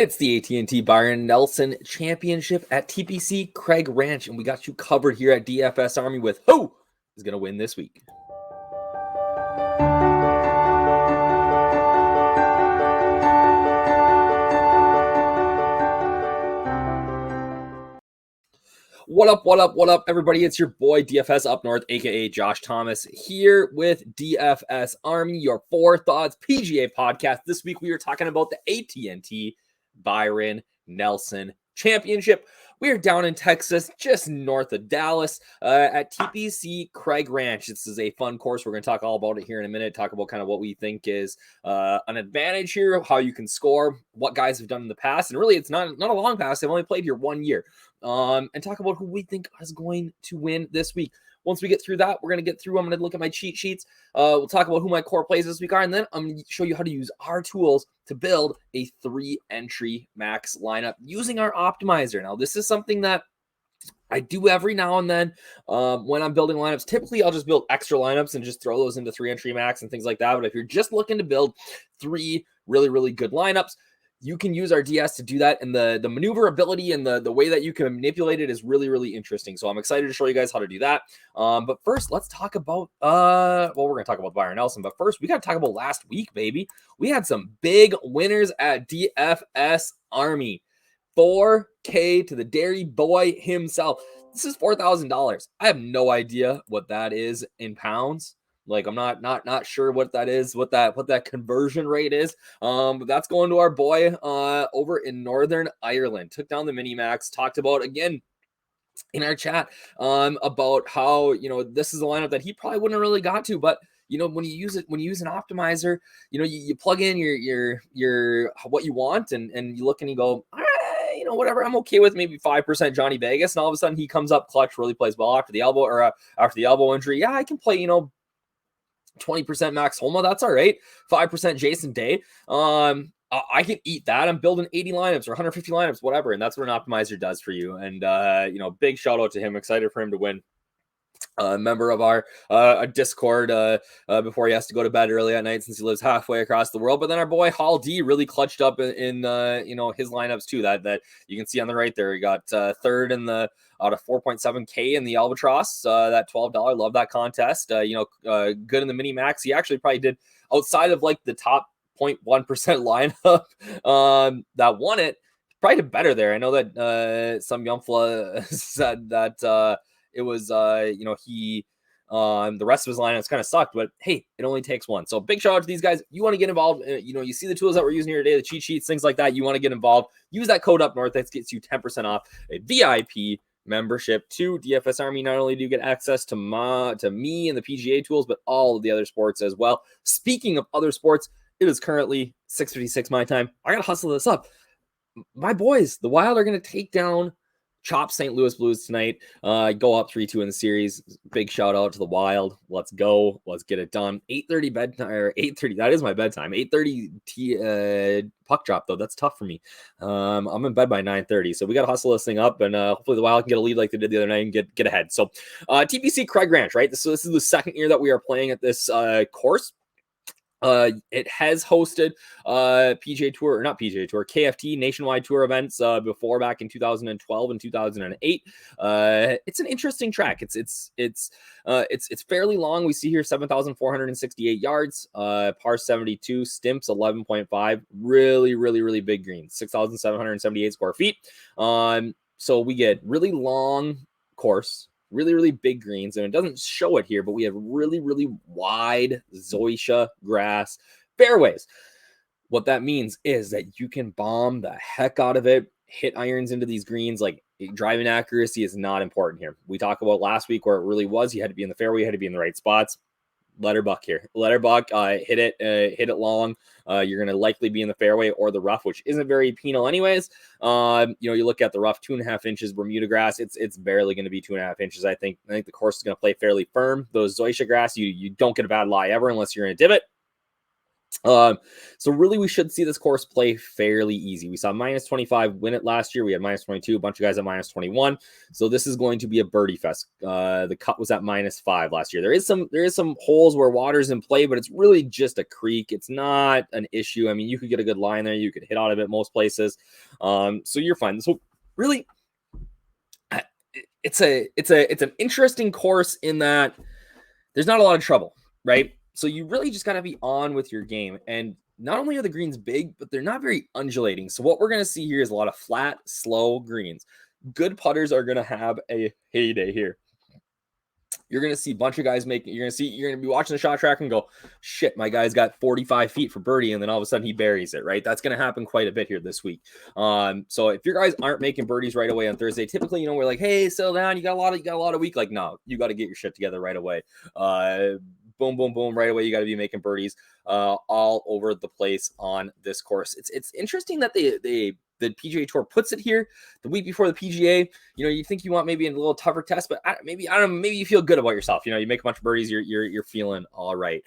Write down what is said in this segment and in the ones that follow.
It's the AT&T Byron Nelson Championship at TPC Craig Ranch, and we got you covered here at DFS Army with who is going to win this week. What up, everybody? It's your boy DFS Up North, aka Josh Thomas, here with DFS Army, your Four Thoughts PGA podcast. This week we are talking about the AT&T Byron Nelson Championship. We are down in Texas, just north of Dallas, at TPC Craig Ranch. This is a fun course. We're going to talk all about it here in a minute, talk about kind of what we think is an advantage here, how you can score, what guys have done in the past. And really, it's not a long pass. They've only played here 1 year. And talk about who we think is going to win this week. Once we get through that, I'm going to look at my cheat sheets. We'll talk about who my core plays this week are, and then I'm going to show you how to use our tools to build a 3-entry max lineup using our optimizer. Now, this is something that I do every now and then when I'm building lineups. Typically, I'll just build extra lineups and just throw those into 3-entry max and things like that. But if you're just looking to build 3 really, really good lineups, you can use our DS to do that, and the maneuverability and the way that you can manipulate it is really, really interesting. So I'm excited to show you guys how to do that. But first, let's talk about, we're going to talk about Byron Nelson, but first, we got to talk about last week, baby. We had some big winners at DFS Army. $4K to the Dairy Boy himself. This is $4,000. I have no idea what that is in pounds. Like, I'm not sure what that is, what that conversion rate is. But that's going to our boy over in Northern Ireland. Took down the mini max. Talked about again in our chat about how, this is a lineup that he probably wouldn't have really got to, but when you use an optimizer, you plug in your what you want, and you look and you go, all right, whatever, I'm okay with maybe 5% Johnny Vegas, and all of a sudden he comes up clutch, really plays well after the elbow or after the elbow injury. Yeah, I can play 20% Max Homa, that's all right. 5% Jason Day. I can eat that. I'm building 80 lineups or 150 lineups, whatever. And that's what an optimizer does for you. And, big shout out to him. Excited for him to win. A member of our Discord before he has to go to bed early at night since he lives halfway across the world. But then our boy Hall D really clutched up in his lineups too. That you can see on the right there. He got third in the out of 4.7K in the Albatross. That $12. Love that contest. Good in the mini max. He actually probably did outside of like the top 0.1% lineup that won it. Probably did better there. I know that some Yumfla said that. It was, he, the rest of his lineups kind of sucked, but hey, it only takes one. So big shout out to these guys. You want to get involved. You see the tools that we're using here today, the cheat sheets, things like that. You want to get involved. Use that code Up North. That gets you 10% off a VIP membership to DFS Army. Not only do you get access to me and the PGA tools, but all of the other sports as well. Speaking of other sports, it is currently 6:56 my time. I got to hustle this up. My boys, the Wild, are going to take down Chop St. Louis Blues tonight. Go up 3-2 in the series. Big shout out to the Wild. Let's go. Let's get it done. 8:30 bedtime, or 8:30. That is my bedtime. 8:30 puck drop though. That's tough for me. I'm in bed by 9:30, so we got to hustle this thing up, and hopefully the Wild can get a lead like they did the other night and get ahead. So TPC Craig Ranch, right? So this is the second year that we are playing at this course. It has hosted PGA Tour, or not PGA Tour, KFT Nationwide Tour events before, back in 2012 and 2008. It's an interesting track. It's fairly long. We see here 7,468 yards, par 72, stimps 11.5. Really, really, really big greens, 6,778 square feet. So we get really long course, really, really big greens, and it doesn't show it here, but we have really, really wide zoysia grass fairways. What that means is that you can bomb the heck out of it, hit irons into these greens. Like, driving accuracy is not important here. We talked about last week where it really was. You had to be in the fairway, you had to be in the right spots. Let her buck here. Let her buck, hit it long. You're going to likely be in the fairway or the rough, which isn't very penal anyways. You look at the rough, 2.5 inches Bermuda grass. It's barely going to be 2.5 inches. I think the course is going to play fairly firm. Those zoysia grass, you don't get a bad lie ever unless you're in a divot. So really we should see this course play fairly easy. We saw minus 25 win it last year. We had minus 22, a bunch of guys at minus 21. So this is going to be a birdie fest. The cut was at minus 5 last year. There is some holes where water's in play, but it's really just a creek. It's not an issue. I mean, you could get a good line there. You could hit out of it most places. So you're fine. So really, it's an interesting course in that there's not a lot of trouble, right? So you really just got to be on with your game. And not only are the greens big, but they're not very undulating. So what we're going to see here is a lot of flat, slow greens. Good putters are going to have a heyday here. You're going to see a bunch of guys you're going to be watching the shot track and go, shit, my guy's got 45 feet for birdie. And then all of a sudden he buries it, right? That's going to happen quite a bit here this week. So if your guys aren't making birdies right away on Thursday, typically, we're like, hey, settle down. You got a lot of week. Like, no, you got to get your shit together right away. Boom, boom, boom. Right away, you got to be making birdies all over the place on this course. It's interesting that the PGA Tour puts it here the week before the PGA. You think you want maybe a little tougher test, but maybe you feel good about yourself. You make a bunch of birdies, you're feeling all right.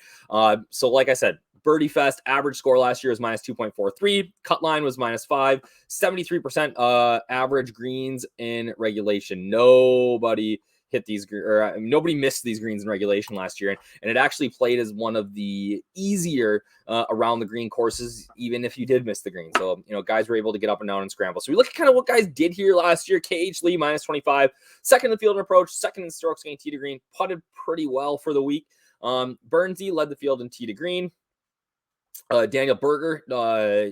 So like I said, birdie fest. Average score last year was minus 2.43. Cut line was minus 5. 73% average greens in regulation. Nobody hit these, or nobody missed these greens in regulation last year, and it actually played as one of the easier around the green courses, even if you did miss the green. So guys were able to get up and down and scramble. So we look at kind of what guys did here last year. KH Lee minus 25, second in the field and approach, second in strokes gained tee to green, putted pretty well for the week. Burnsy led the field in tee to green. Daniel Berger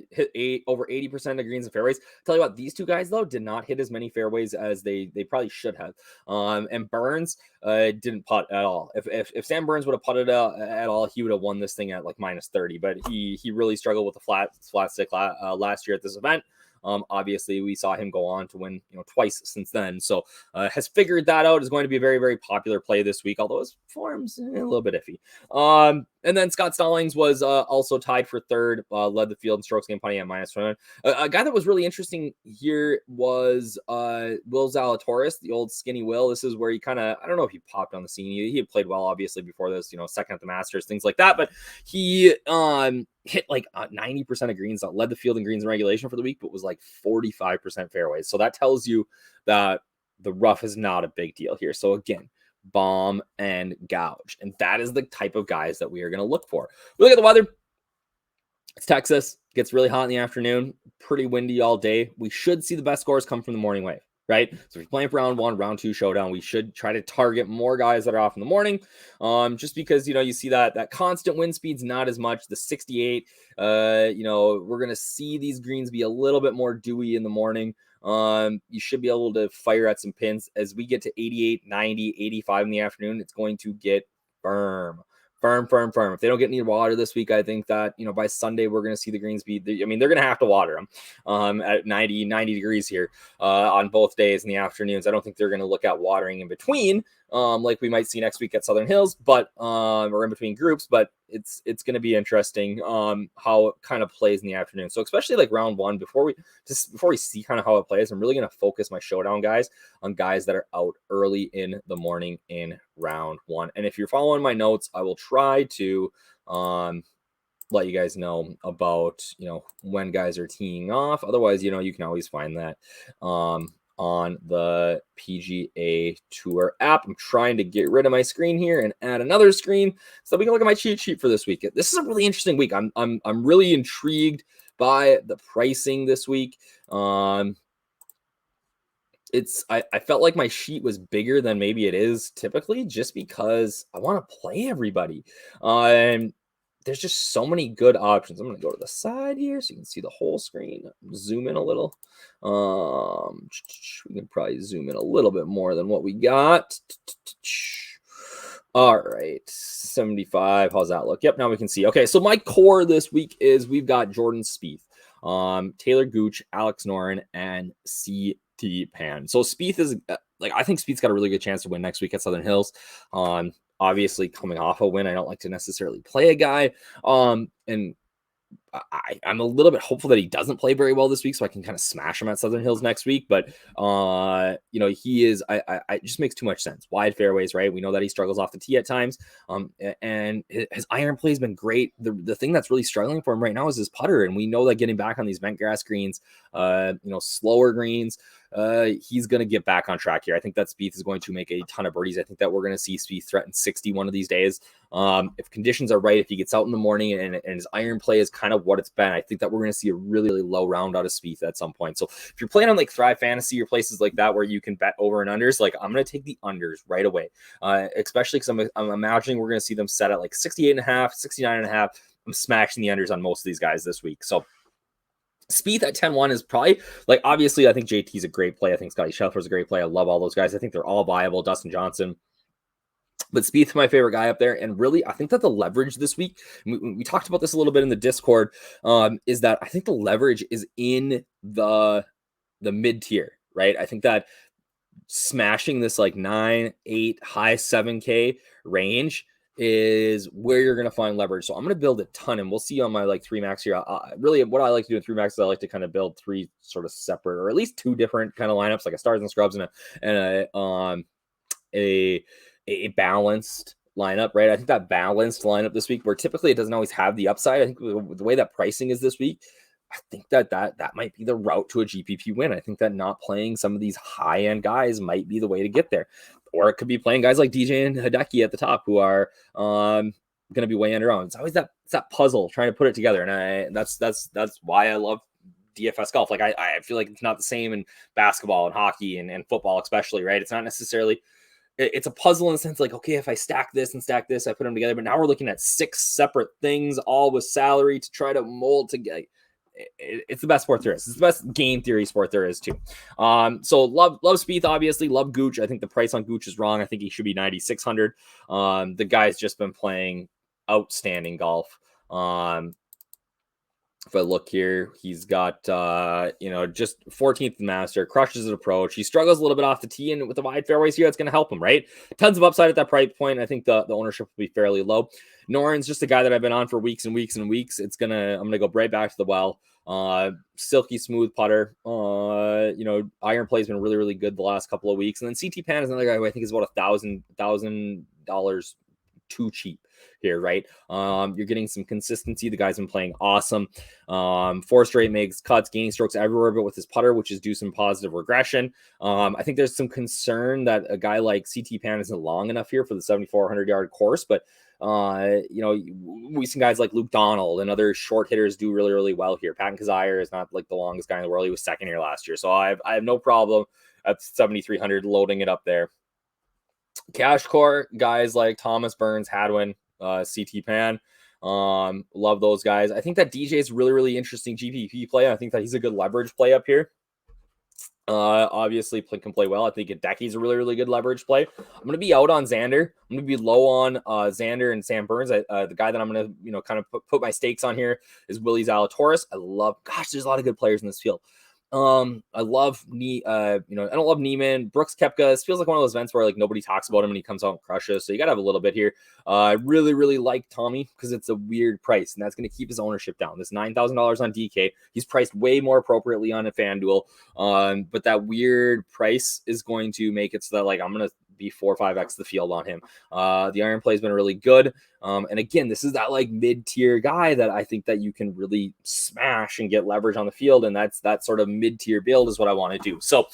hit over 80% of greens and fairways. Tell you what, these two guys though did not hit as many fairways as they probably should have. And Burns didn't putt at all. If Sam Burns would have putted at all, he would have won this thing at like minus 30. But he really struggled with the flat stick last year at this event. Obviously, we saw him go on to win, twice since then. So has figured that out. Is going to be a very, very popular play this week, although his form's a little bit iffy. And then Scott Stallings was also tied for third, led the field in strokes gained putting at minus 21. A guy that was really interesting here was Will Zalatoris, the old skinny Will. This is where he kind of, I don't know if he popped on the scene. He had played well, obviously, before this, second at the Masters, things like that. But he hit like 90% of greens, led the field in greens in regulation for the week, but was like 45% fairways. So that tells you that the rough is not a big deal here. So again, bomb and gouge. And that is the type of guys that we are going to look for. We look at the weather. It's Texas. Gets really hot in the afternoon. Pretty windy all day. We should see the best scores come from the morning wave, right? So if you're playing for round 1, round 2 showdown, we should try to target more guys that are off in the morning. Just because, you see that constant wind speed's not as much. The 68, we're going to see these greens be a little bit more dewy in the morning. You should be able to fire at some pins. As we get to 88, 90, 85 in the afternoon, it's going to get firm. If they don't get any water this week, I think that, by Sunday, we're going to see the greens be, they're going to have to water them at 90 degrees here on both days in the afternoons. I don't think they're going to look at watering in between like we might see next week at Southern Hills, but or in between groups, but it's going to be interesting how it kind of plays in the afternoon. So especially like round 1, before we see kind of how it plays, I'm really going to focus my showdown guys on guys that are out early in the morning in round 1. And if you're following my notes, I will try to let you guys know about, when guys are teeing off. Otherwise, you can always find that on the PGA Tour app. I'm trying to get rid of my screen here and add another screen so we can look at my cheat sheet for this week. This is a really interesting week. I'm really intrigued by the pricing this week. I felt like my sheet was bigger than maybe it is typically, just because I want to play everybody. And there's just so many good options. I'm going to go to the side here so you can see the whole screen. Zoom in a little. We can probably zoom in a little bit more than what we got. All right, 75. How's that look? Yep, now we can see. Okay, so my core this week is we've got Jordan Spieth, Taylor Gooch, Alex Noren, and C.T. Pan. So Spieth is I think Spieth's got a really good chance to win next week at Southern Hills. Obviously, coming off a win, I don't like to necessarily play a guy. And I'm a little bit hopeful that he doesn't play very well this week, so I can kind of smash him at Southern Hills next week. But he is. I just makes too much sense. Wide fairways, right? We know that he struggles off the tee at times. And his iron play has been great. The thing that's really struggling for him right now is his putter, and we know that getting back on these bent grass greens, slower greens, he's going to get back on track here. I think that Spieth is going to make a ton of birdies. I think that we're going to see Spieth threaten 60 one of these days. If conditions are right, if he gets out in the morning and his iron play is kind of what it's been, I think that we're going to see a really, really low round out of Spieth at some point. So if you're playing on like Thrive Fantasy or places like that where you can bet over and unders, like I'm going to take the unders right away, especially because I'm imagining we're going to see them set at like 68.5, 69.5. I'm smashing the unders on most of these guys this week. So Spieth at 10-1 is probably, like, obviously, I think JT's a great play. I think Scotty Scheffler's a great play. I love all those guys. I think they're all viable. Dustin Johnson. But Spieth's my favorite guy up there. And really, I think that the leverage this week, we talked about this a little bit in the Discord, is that I think the leverage is in the mid-tier, right? I think that smashing this like 9, 8, high 7K range is where you're going to find leverage. So I'm going to build a ton, and we'll see on my like 3 max here. Really, what I like to do in 3 max is I like to kind of build 3 sort of separate, or at least 2 different kind of lineups, like a stars and scrubs and a balanced lineup, right? I think that balanced lineup this week, where typically it doesn't always have the upside. I think the way that pricing is this week, I think that might be the route to a GPP win. I think that not playing some of these high-end guys might be the way to get there. Or it could be playing guys like DJ and Hideki at the top who are going to be way underowned. It's always that puzzle trying to put it together. And that's why I love DFS golf. Like I feel like it's not the same in basketball and hockey and football, especially, right? It's not necessarily, it's a puzzle in the sense like, okay, if I stack this and stack this, I put them together. But now we're looking at 6 separate things, all with salary to try to mold together. It's the best sport there is. It's the best game theory sport there is too. So love Spieth, obviously. Love Gooch. I think the price on Gooch is wrong. I think he should be 9,600. The guy's just been playing outstanding golf. If I look here, he's got, just 14th master, crushes his approach. He struggles a little bit off the tee, and with the wide fairways here, it's going to help him, right? Tons of upside at that price point. I think the ownership will be fairly low. Noren's just a guy that I've been on for weeks and weeks and weeks. I'm going to go right back to the well. Silky smooth putter. Iron play's been really, really good the last couple of weeks. And then CT Pan is another guy who I think is about $1,000 too cheap here, right? You're getting some consistency. The guy's been playing awesome. 4 straight makes cuts, gaining strokes everywhere, but with his putter, which is due some positive regression. I think there's some concern that a guy like CT Pan isn't long enough here for the 7,400 yard course, but we've seen guys like Luke Donald and other short hitters do really, really well here. Patton Kizzire is not like the longest guy in the world. He was second here last year. So I have no problem at 7,300 loading it up there. Cash core guys like Thomas, Burns, Hadwin, CT Pan. Love those guys. I think that DJ is really, really interesting GPP play. I think that he's a good leverage play up here. Obviously can play well. I think Hideki's a really, really good leverage play. I'm going to be out on Xander. I'm going to be low on Xander and Sam Burns. The guy that I'm going to, kind of put my stakes on here is Willie Zalatoris. There's a lot of good players in this field. I love I don't love Neiman. Brooks Koepka. This feels like one of those events where like nobody talks about him and he comes out and crushes. So you gotta have a little bit here. I really, really like Tommy because it's a weird price, and that's going to keep his ownership down. This $9,000 on DK. He's priced way more appropriately on a FanDuel. But that weird price is going to make it so that like I'm gonna be 4 or 5x the field on him. The iron play has been really good. And again, this is that like mid-tier guy that I think that you can really smash and get leverage on the field. And that's that sort of mid-tier build is what I want to do. So,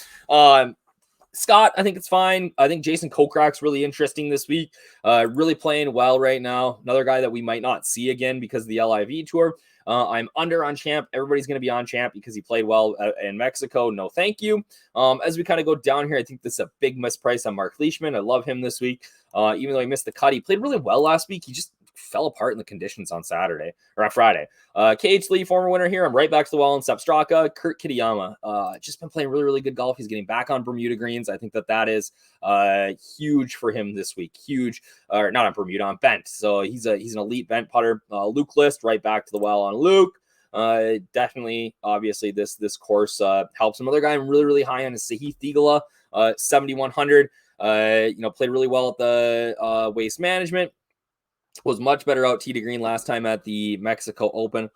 Scott, I think it's fine. I think Jason Kokrak's really interesting this week. Really playing well right now. Another guy that we might not see again because of the LIV tour. I'm under on Champ. Everybody's going to be on Champ because he played well in Mexico. No, thank you. As we kind of go down here, I think this is a big misprice on Mark Leishman. I love him this week. Even though he missed the cut, he played really well last week. He just fell apart in the conditions on Saturday or on Friday. KH Lee, former winner here. I'm right back to the well in Sepp Straka. Kurt Kitayama, just been playing really, really good golf. He's getting back on Bermuda greens. I think that is huge for him this week. Huge, or not on Bermuda, on bent. So he's an elite bent putter. Luke List, right back to the well on Luke. Definitely, obviously, this course helps. Another guy I'm really, really high on is Sahith Theegala, 7,100. Played really well at the Waste Management. Was much better out tee to green last time at the Mexico Open.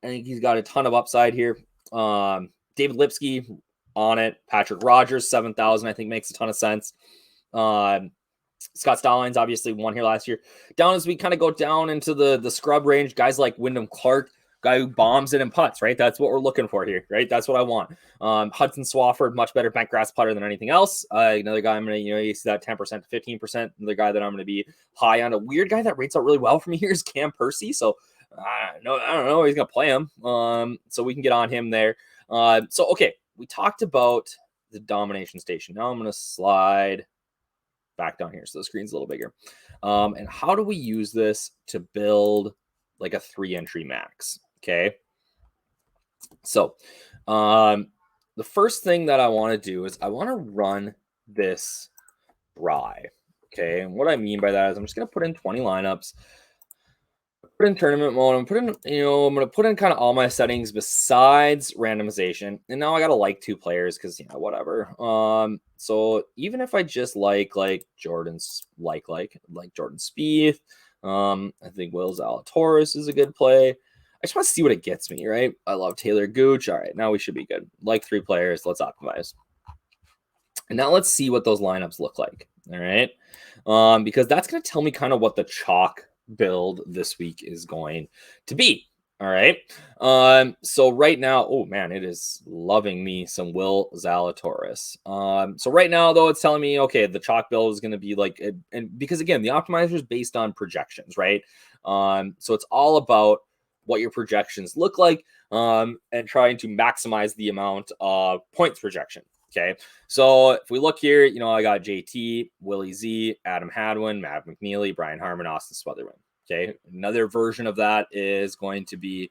I think he's got a ton of upside here. David Lipsky on it. Patrick Rogers, 7,000, I think makes a ton of sense. Scott Stallings obviously won here last year. Down as we kind of go down into the scrub range, guys like Wyndham Clark, guy who bombs it and putts, right? That's what we're looking for here, right? That's what I want. Hudson Swafford, much better bent grass putter than anything else. Another guy I'm going to, you see that 10% to 15%. Another guy that I'm going to be high on. A weird guy that rates out really well for me here is Cam Percy. So I don't know. He's going to play him. So we can get on him there. Okay, we talked about the domination station. Now I'm going to slide back down here so the screen's a little bigger. And how do we use this to build like a 3-entry max? Okay. So the first thing that I want to do is I want to run this rye. Okay. And what I mean by that is I'm just going to put in 20 lineups, put in tournament mode, I'm going to put in kind of all my settings besides randomization. And now I got to like 2 players because, whatever. So even if I just like Jordan's like Jordan Spieth, I think Will Zalatoris is a good play. I just want to see what it gets me, right? I love Taylor Gooch. All right, now we should be good. Like 3 players, let's optimize. And now let's see what those lineups look like. All right. Because that's going to tell me kind of what the chalk build this week is going to be. All right. So right now, oh man, it is loving me some Will Zalatoris. So right now though, it's telling me, okay, the chalk build is going to be like, and because again, the optimizer is based on projections, right? So it's all about what your projections look like, and trying to maximize the amount of points projection. Okay. So if we look here, I got JT, Willie Z, Adam Hadwin, Matt McNeely, Brian Harmon, Austin Sweatherman. Okay. Another version of that is going to be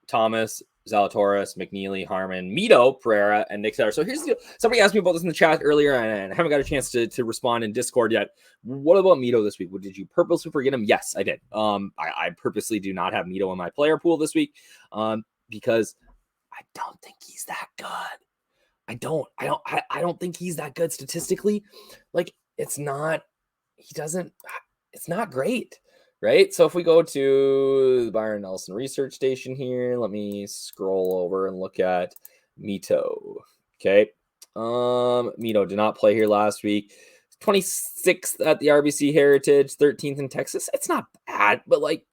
Thomas, Zalatoris, McNeely, Harmon, Mito, Pereira, and Nick Setter. So here's the deal. Somebody asked me about this in the chat earlier, and I haven't got a chance to respond in Discord yet. What about Mito this week? Did you purposely forget him? Yes, I did. I purposely do not have Mito in my player pool this week, because I don't think he's that good. I don't think he's that good statistically. Like it's not great. Right. So if we go to the Byron Nelson research station here, let me scroll over and look at Mito. Okay. Mito did not play here last week. 26th at the RBC Heritage, 13th in Texas. It's not bad, but like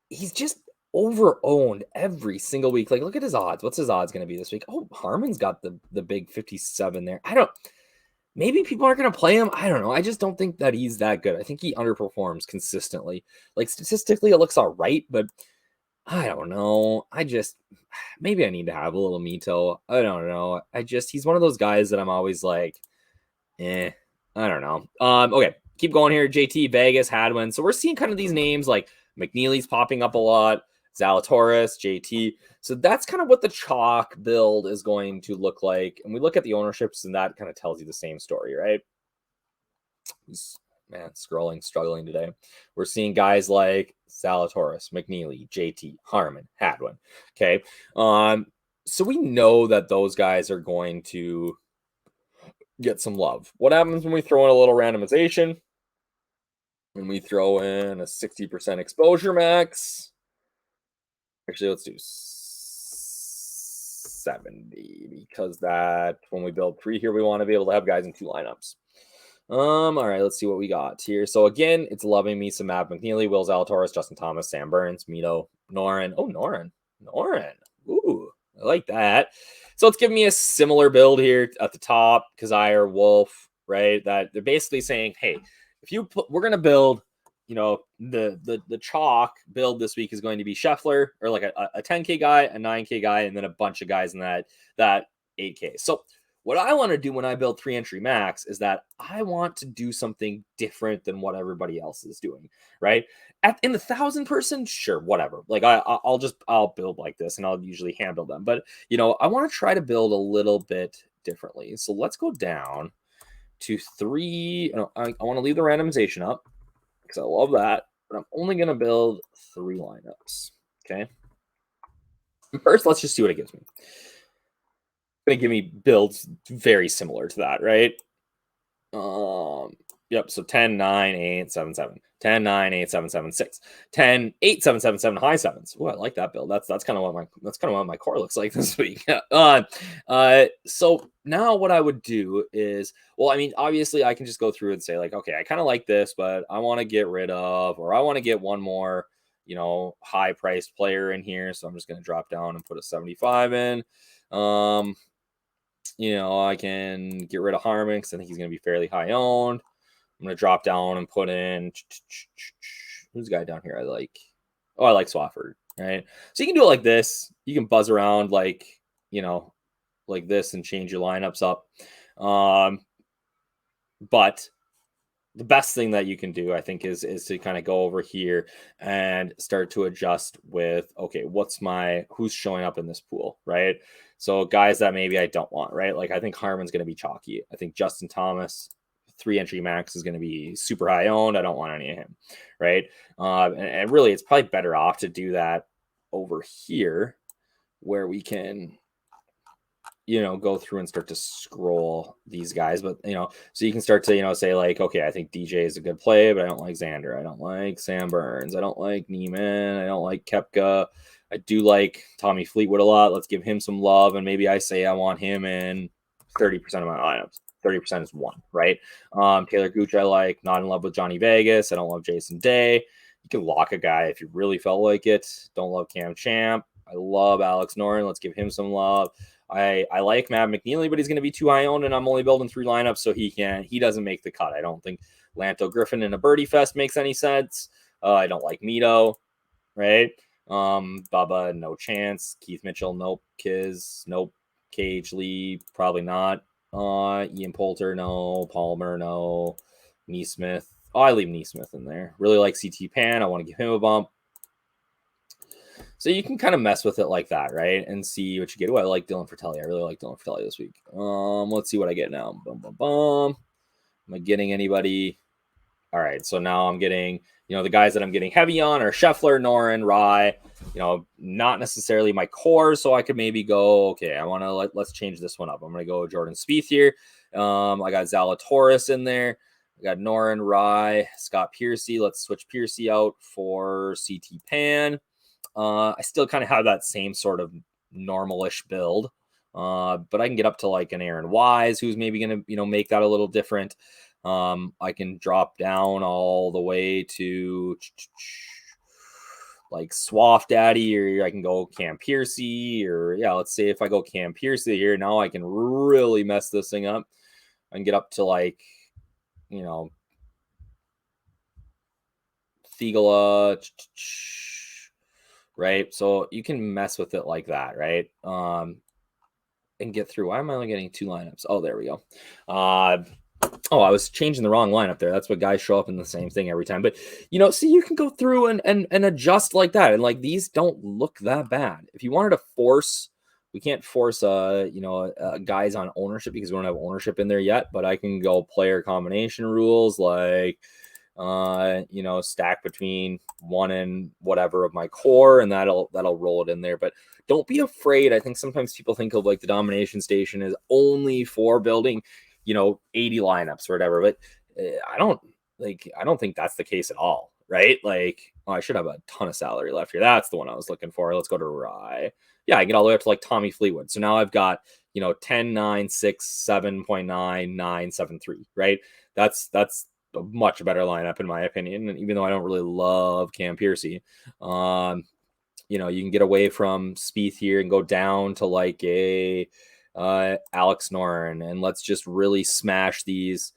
he's just over-owned every single week. Like, look at his odds. What's his odds going to be this week? Oh, Harmon's got the big 57 there. Maybe people aren't going to play him. I don't know. I just don't think that he's that good. I think he underperforms consistently. Like, statistically, it looks all right, but I don't know. Maybe I need to have a little Mito. I don't know. He's one of those guys that I'm always like, I don't know. Okay, keep going here. JT, Vegas, Hadwin. So we're seeing kind of these names like McNeely's popping up a lot, Zalatoris, JT. So that's kind of what the chalk build is going to look like. And we look at the ownerships, and that kind of tells you the same story, right? Man, struggling today. We're seeing guys like Zalatoris, McNeely, JT, Harmon, Hadwin. Okay. So we know that those guys are going to get some love. What happens when we throw in a little randomization? When we throw in a 60% exposure max? Actually, let's do 70, because that when we build 3 here, we want to be able to have guys in 2 lineups. All right, let's see what we got here. So again, it's loving me some Matt McNeely, Will Zalatoris, Justin Thomas, Sam Burns, Mito, Noren. Oh, Noren. Ooh, I like that. So it's giving me a similar build here at the top, Kazire, Wolf, right? That they're basically saying, hey, we're going to build, the chalk build this week is going to be Scheffler, or like a 10K guy, a 9K guy, and then a bunch of guys in that 8K. So what I want to do when I build 3-entry max is that I want to do something different than what everybody else is doing, right? In the 1,000-person, sure, whatever. Like I'll build like this, and I'll usually hand build them. But I want to try to build a little bit differently. So let's go down to 3. I want to leave the randomization up because I love that, but I'm only going to build 3 lineups. Okay. First, let's just see what it gives me. It's going to give me builds very similar to that, right? Yep. So 10, 9, 8, 7, 7. 10, 9, 8, 7, 7, 6. 10, 8, 7, 7, 7, high sevens. Oh, I like that build. That's kind of what my core looks like this week. So now what I would do is, well, I mean, obviously I can just go through and say like, okay, I kind of like this, but I want to get rid of, or I want to get one more, high priced player in here. So I'm just going to drop down and put a 75 in. I can get rid of Harmon because I think he's going to be fairly high owned. I'm going to drop down and put in, who's the guy down here I like? Oh, I like Swafford, right? So you can do it like this. You can buzz around like this and change your lineups up. But the best thing that you can do, I think, is to kind of go over here and start to adjust with, okay, who's showing up in this pool, right? So guys that maybe I don't want, right? Like I think Harmon's going to be chalky. I think Justin Thomas, 3 entry max, is going to be super high owned. I don't want any of him, right? And really, it's probably better off to do that over here where we can, go through and start to scroll these guys. But, so you can start to, say like, okay, I think DJ is a good play, but I don't like Xander. I don't like Sam Burns. I don't like Neiman. I don't like Koepka. I do like Tommy Fleetwood a lot. Let's give him some love. And maybe I say I want him in 30% of my lineups. 30% is 1, right? Taylor Gooch, I like. Not in love with Johnny Vegas. I don't love Jason Day. You can lock a guy if you really felt like it. Don't love Cam Champ. I love Alex Noren. Let's give him some love. I like Matt McNeely, but he's going to be too high owned, and I'm only building 3 lineups, so he doesn't make the cut. I don't think Lanto Griffin in a birdie fest makes any sense. I don't like Mito, right? Bubba, no chance. Keith Mitchell, nope. Kiz, nope. Cage Lee, probably not. Ian Poulter, no. Palmer, no. Neesmith. Oh, I leave Neesmith in there. Really like CT Pan. I want to give him a bump. So you can kind of mess with it like that, right? And see what you get. Oh, I like Dylan Fratelli. I really like Dylan Fratelli this week. Let's see what I get now. Bum, bum, bum. Am I getting anybody? All right. So now I'm getting, the guys that I'm getting heavy on are Scheffler, Noren, Rye, not necessarily my core. So I could maybe go, okay, I want to let's change this one up. I'm going to go Jordan Spieth here. I got Zalatoris in there. I got Noren, Rye, Scott Piercy. Let's switch Piercy out for CT Pan. I still kind of have that same sort of normal-ish build, but I can get up to like an Aaron Wise, who's maybe going to, make that a little different. I can drop down all the way to like Swaff Daddy, or I can go Cam Piercy, or let's say if I go Cam Piercy here, now I can really mess this thing up. I can get up to like, Thigala, right? So you can mess with it like that, right? And get through. Why am I only getting 2 lineups? Oh, there we go. I was changing the wrong lineup there. That's what guys show up in the same thing every time. But, see, you can go through and adjust like that. And like, these don't look that bad. If you wanted to force, we can't force, guys on ownership because we don't have ownership in there yet, but I can go player combination rules like, stack between 1 and whatever of my core, and that'll roll it in there. But don't be afraid. I think sometimes people think of like the domination station as only for building, 80 lineups or whatever, but I don't think that's the case at all, right? Like, I should have a ton of salary left here. That's the one I was looking for. Let's go to Rye. Yeah, I get all the way up to like Tommy Fleetwood. So now I've got, 10, 9, 6, 7.9, 9, 7, 3, right? That's a much better lineup in my opinion. And even though I don't really love Cam Piercy, you can get away from Spieth here and go down to like a Alex Noren, and let's just really smash these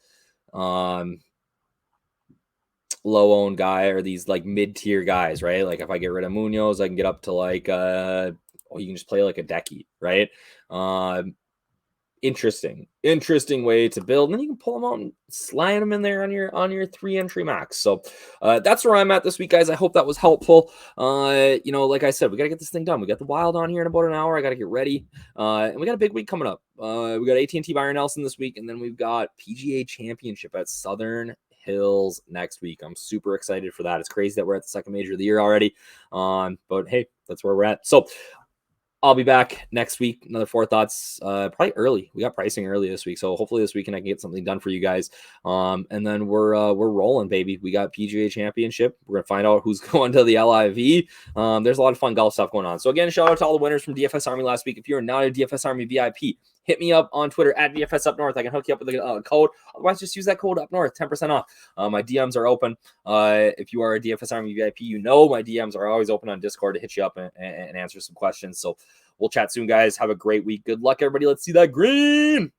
low owned guy or these like mid-tier guys, right? Like if I get rid of Munoz, I can get up to like you can just play like a decky, right? Interesting way to build, and then you can pull them out and slide them in there on your 3 entry max. So that's where I'm at this week, guys. I hope that was helpful. Like I said, we got to get this thing done. We got the Wild on here in about an hour. I got to get ready, and we got a big week coming up. We got AT&T Byron Nelson this week, and then we've got PGA Championship at Southern Hills next week. I'm super excited for that. It's crazy that we're at the second major of the year already, but hey, that's where we're at. So I'll be back next week. Another four thoughts, probably early. We got pricing early this week, so hopefully this weekend I can get something done for you guys. And then we're rolling, baby. We got PGA Championship. We're gonna find out who's going to the LIV. There's a lot of fun golf stuff going on. So again, shout out to all the winners from DFS Army last week. If you're not a DFS Army VIP, hit me up on Twitter at DFS Up North. I can hook you up with a code. Otherwise, just use that code Up North, 10% off. My DMs are open. If you are a DFS Army VIP, you know my DMs are always open on Discord to hit you up and answer some questions. So we'll chat soon, guys. Have a great week. Good luck, everybody. Let's see that green.